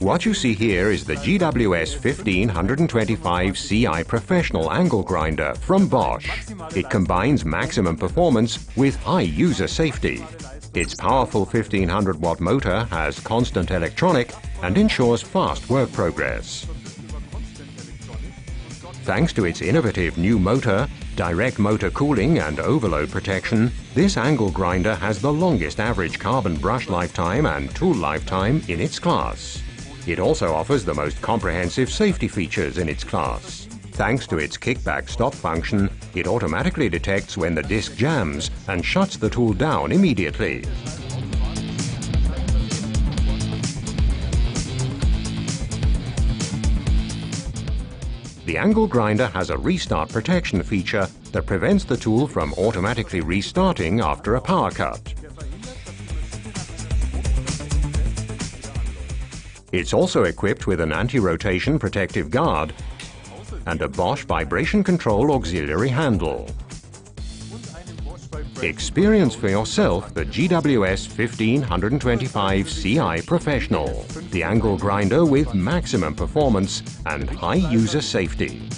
What you see here is the GWS 1525 CI Professional Angle Grinder from Bosch. It combines maximum performance with high user safety. Its powerful 1500-watt motor has constant electronic and ensures fast work progress. Thanks to its innovative new motor, direct motor cooling and overload protection, this angle grinder has the longest average carbon brush lifetime and tool lifetime in its class. It also offers the most comprehensive safety features in its class. Thanks to its kickback stop function, it automatically detects when the disc jams and shuts the tool down immediately. The angle grinder has a restart protection feature that prevents the tool from automatically restarting after a power cut. It's also equipped with an anti-rotation protective guard and a Bosch vibration control auxiliary handle. Experience for yourself the GWS 1525 CI Professional, the angle grinder with maximum performance and high user safety.